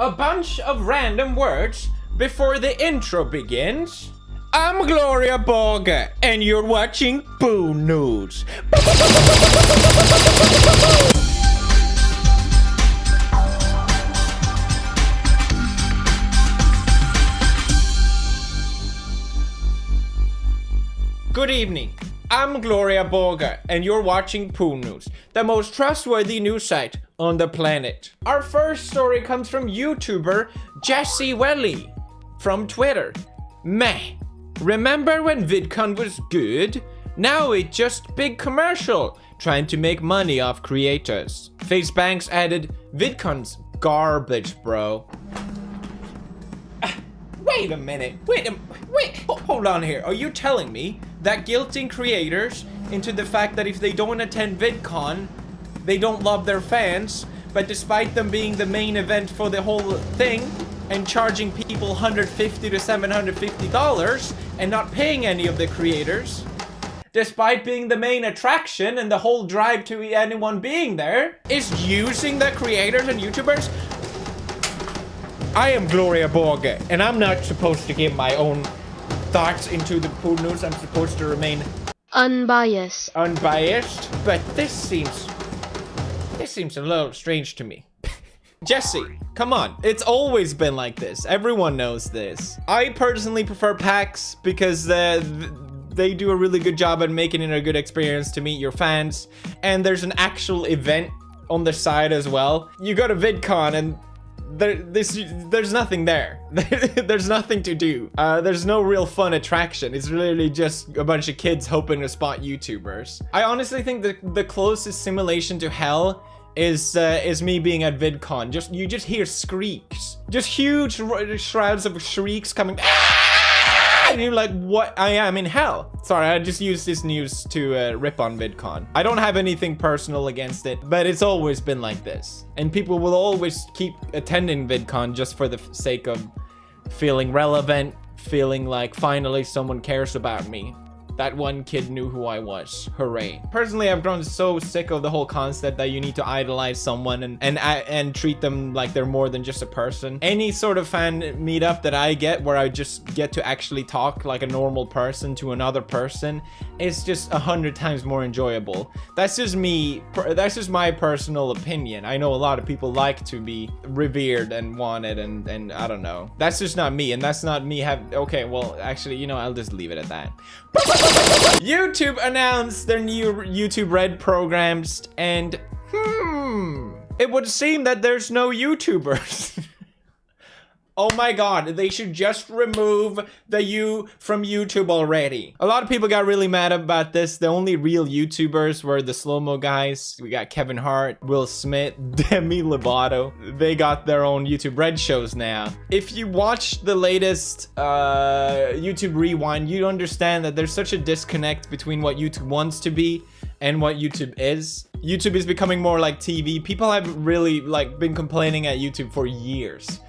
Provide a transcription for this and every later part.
A bunch of random words before the intro begins. I'm Gloria Borger, and you're watching Poo News. Good evening. I'm Gloria Borger, and you're watching Poo News, the most trustworthy news site on the planet. Our first story comes from YouTuber Jesse Welly from Twitter. Meh. Remember when VidCon was good? Now it's just big commercial, trying to make money off creators. FaceBanks added, VidCon's garbage, bro. Wait a minute, hold on here. Are you telling me that guilting creators into the fact that if they don't attend VidCon, they don't love their fans, but despite them being the main event for the whole thing and charging people $150 to $750 and not paying any of the creators, despite being the main attraction and the whole drive to anyone being there, is using the creators and YouTubers? I am Gloria Borger, and I'm not supposed to give my own thoughts into the Poo News. I'm supposed to remain unbiased, but this seems a little strange to me. Jesse, come on. It's always been like this. Everyone knows this. I personally prefer packs because they do a really good job at making it a good experience to meet your fans, and there's an actual event on the side as well. You go to VidCon and there's nothing there. There's nothing to do. There's no real fun attraction. It's literally just a bunch of kids hoping to spot YouTubers. I honestly think the closest simulation to hell is me being at VidCon. You just hear screams, just huge shrouds of shrieks coming. And you're like, what? I am in hell. Sorry, I just used this news to rip on VidCon. I don't have anything personal against it, but it's always been like this. And people will always keep attending VidCon just for the sake of feeling relevant, feeling like finally someone cares about me. That one kid knew who I was. Hooray. Personally, I've grown so sick of the whole concept that you need to idolize someone and treat them like they're more than just a person. Any sort of fan meetup that I get where I just get to actually talk like a normal person to another person is just 100 times more enjoyable. That's just me. That's just my personal opinion. I know a lot of people like to be revered and wanted and I don't know. That's just not me, and that's not me okay, well, actually, you know, I'll just leave it at that. YouTube announced their new YouTube Red programs, and it would seem that there's no YouTubers. Oh my god, they should just remove the U from YouTube already. A lot of people got really mad about this. The only real YouTubers were the slow-mo guys. We got Kevin Hart, Will Smith, Demi Lovato. They got their own YouTube Red shows now. If you watch the latest YouTube Rewind, you understand that there's such a disconnect between what YouTube wants to be and what YouTube is. YouTube is becoming more like TV. People have really been complaining at YouTube for years.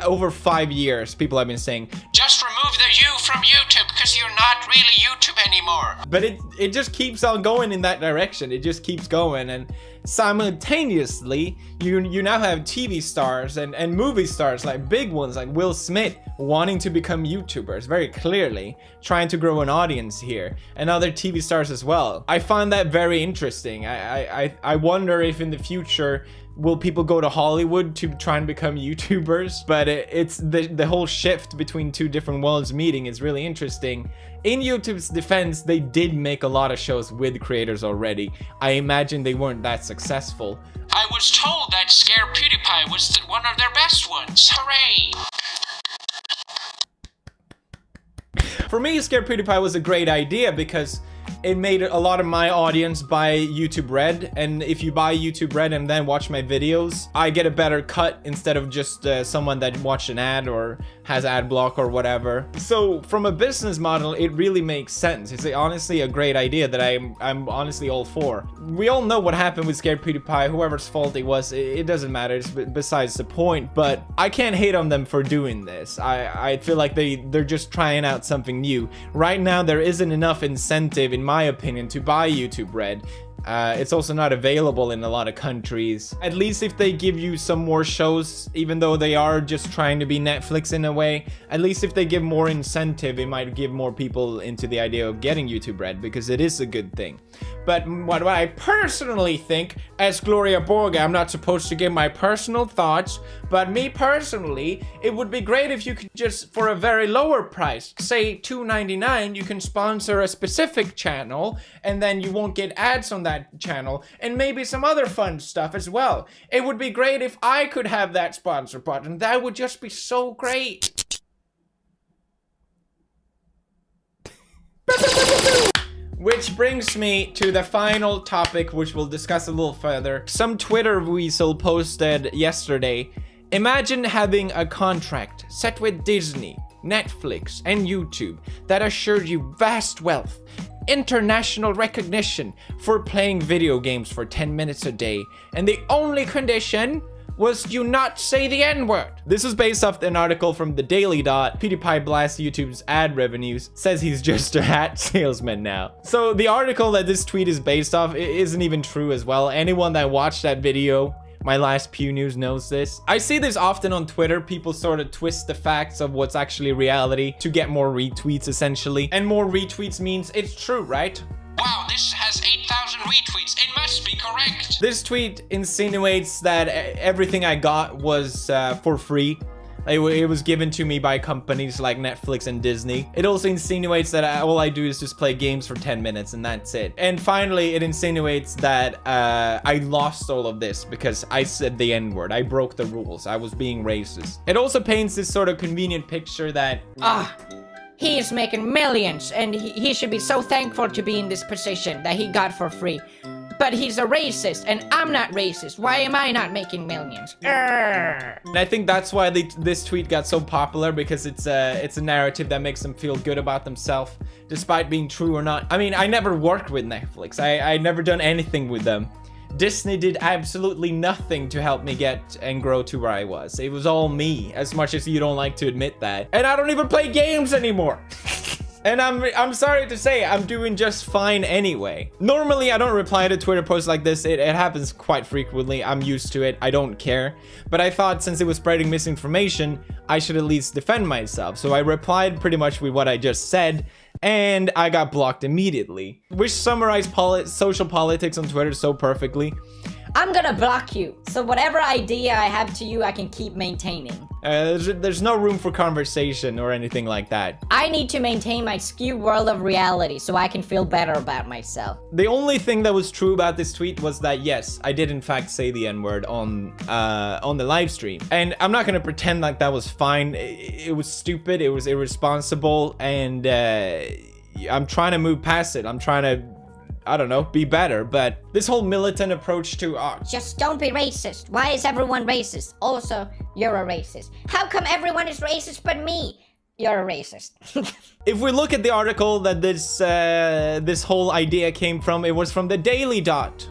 Over 5 years, people have been saying, just remove the U from YouTube because you're not really YouTube anymore. But it just keeps on going in that direction. It just keeps going, and simultaneously, you now have TV stars and movie stars, like big ones like Will Smith, wanting to become YouTubers, very clearly, trying to grow an audience here, and other TV stars as well. I find that very interesting. I wonder if in the future, will people go to Hollywood to try and become YouTubers? But it's the whole shift between two different worlds meeting is really interesting. In YouTube's defense, they did make a lot of shows with creators already. I imagine they weren't that successful. I was told that Scare PewDiePie was one of their best ones. Hooray! For me, Scare PewDiePie was a great idea because it made a lot of my audience buy YouTube Red, and if you buy YouTube Red and then watch my videos, I get a better cut instead of just someone that watched an ad or has ad block or whatever. So from a business model, it really makes sense. It's honestly a great idea that I'm honestly all for. We all know what happened with Scared PewDiePie, whoever's fault it was, it doesn't matter, it's besides the point, but I can't hate on them for doing this. I feel like they're just trying out something new. Right now, there isn't enough incentive, in my opinion, to buy YouTube Red. It's also not available in a lot of countries. At least if they give you some more shows, even though they are just trying to be Netflix in a way, at least if they give more incentive, it might give more people into the idea of getting YouTube Red, because it is a good thing. But what I personally think, as Gloria Borga, I'm not supposed to give my personal thoughts, but me personally, it would be great if you could just, for a very lower price, say $2.99, you can sponsor a specific channel, and then you won't get ads on that channel, and maybe some other fun stuff as well. It would be great if I could have that sponsor button. That would just be so great. Which brings me to the final topic, which we'll discuss a little further. Some Twitter weasel posted yesterday, imagine having a contract set with Disney, Netflix, and YouTube that assured you vast wealth, international recognition for playing video games for 10 minutes a day, and the only condition was you not say the N-word. This is based off an article from the Daily Dot. PewDiePie blasts YouTube's ad revenues, says he's just a hat salesman now. So the article that this tweet is based off isn't even true as well. Anyone that watched that video, my last Pew News, knows this. I see this often on Twitter. People sort of twist the facts of what's actually reality to get more retweets, essentially. And more retweets means it's true, right? Wow, this has 8,000 retweets. It must be correct. This tweet insinuates that everything I got was for free. It was given to me by companies like Netflix and Disney. It also insinuates that all I do is just play games for 10 minutes and that's it. And finally, it insinuates that I lost all of this because I said the N-word. I broke the rules. I was being racist. It also paints this sort of convenient picture that... He is making millions, and he should be so thankful to be in this position that he got for free. But he's a racist, and I'm not racist. Why am I not making millions? And I think that's why this tweet got so popular, because it's a narrative that makes them feel good about themselves, despite being true or not. I mean, I never worked with Netflix. I never done anything with them. Disney did absolutely nothing to help me get and grow to where I was. It was all me, as much as you don't like to admit that. And I don't even play games anymore. And I'm sorry to say, I'm doing just fine anyway. Normally, I don't reply to Twitter posts like this. It happens quite frequently. I'm used to it. I don't care. But I thought since it was spreading misinformation, I should at least defend myself. So I replied pretty much with what I just said, and I got blocked immediately. Which summarized social politics on Twitter so perfectly. I'm gonna block you, so whatever idea I have to you, I can keep maintaining. There's no room for conversation or anything like that. I need to maintain my skewed world of reality so I can feel better about myself. The only thing that was true about this tweet was that, yes, I did in fact say the N-word on the live stream. And I'm not gonna pretend like that was fine. It was stupid, it was irresponsible, and I'm trying to move past it. I'm trying to, I don't know, be better, but this whole militant approach to just don't be racist. Why is everyone racist? Also, you're a racist. How come everyone is racist but me? You're a racist. If we look at the article that this whole idea came from, it was from the Daily Dot.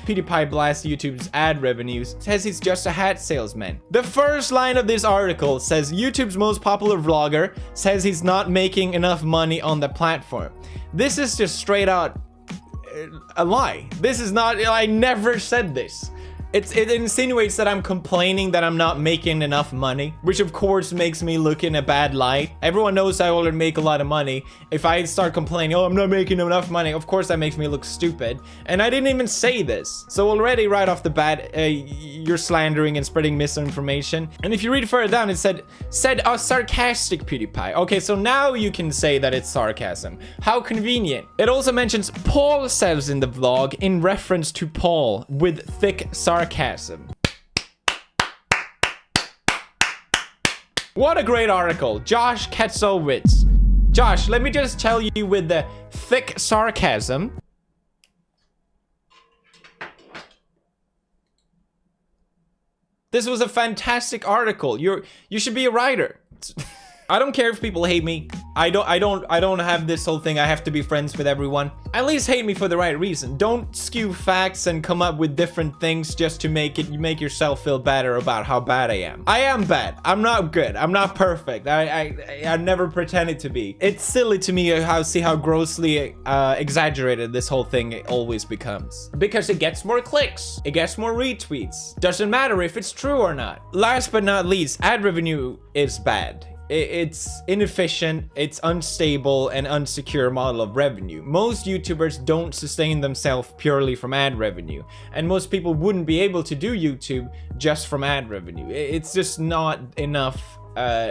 PewDiePie blasts YouTube's ad revenues, says he's just a hat salesman. The first line of this article says YouTube's most popular vlogger says he's not making enough money on the platform. This is just straight out a lie. This is not, I never said this. It insinuates that I'm complaining that I'm not making enough money, which of course makes me look in a bad light. Everyone knows I already make a lot of money. If I start complaining, oh, I'm not making enough money, of course that makes me look stupid. And I didn't even say this. So already right off the bat, you're slandering and spreading misinformation. And if you read further down, it said a sarcastic PewDiePie. Okay, so now you can say that it's sarcasm. How convenient. It also mentions Paul says in the vlog in reference to Paul with thick sarcasm. What a great article. Josh Katzowitz. Josh, let me just tell you with the thick sarcasm. This was a fantastic article. You should be a writer. I don't care if people hate me. I don't have this whole thing I have to be friends with everyone. At least hate me for the right reason. Don't skew facts and come up with different things just to make yourself feel better about how bad I am. I am bad. I'm not good. I'm not perfect. I never pretended to be. It's silly to me how grossly exaggerated this whole thing always becomes. Because it gets more clicks. It gets more retweets. Doesn't matter if it's true or not. Last but not least, ad revenue is bad. It's inefficient, it's unstable, and unsecure model of revenue. Most YouTubers don't sustain themselves purely from ad revenue, and most people wouldn't be able to do YouTube just from ad revenue. It's just not enough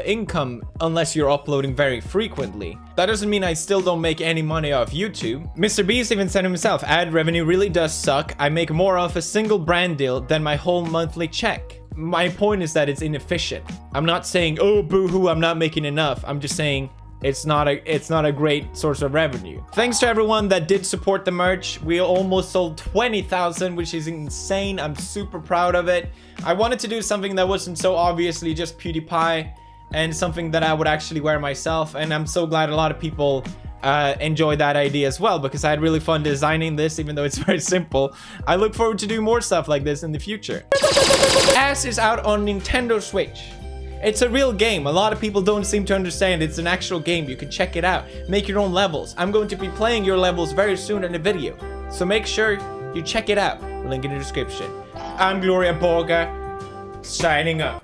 income unless you're uploading very frequently. That doesn't mean I still don't make any money off YouTube. Mr. Beast even said himself, ad revenue really does suck. I make more off a single brand deal than my whole monthly check. My point is that it's inefficient. I'm not saying, oh, boo-hoo, I'm not making enough. I'm just saying it's not a great source of revenue. Thanks to everyone that did support the merch. We almost sold 20,000, which is insane. I'm super proud of it. I wanted to do something that wasn't so obviously just PewDiePie and something that I would actually wear myself. And I'm so glad a lot of people enjoyed that idea as well, because I had really fun designing this, even though it's very simple. I look forward to doing more stuff like this in the future. Ass is out on Nintendo Switch. It's a real game. A lot of people don't seem to understand it's an actual game. You can check it out. Make your own levels. I'm going to be playing your levels very soon in a video. So make sure you check it out. Link in the description. I'm Gloria Borga, signing up.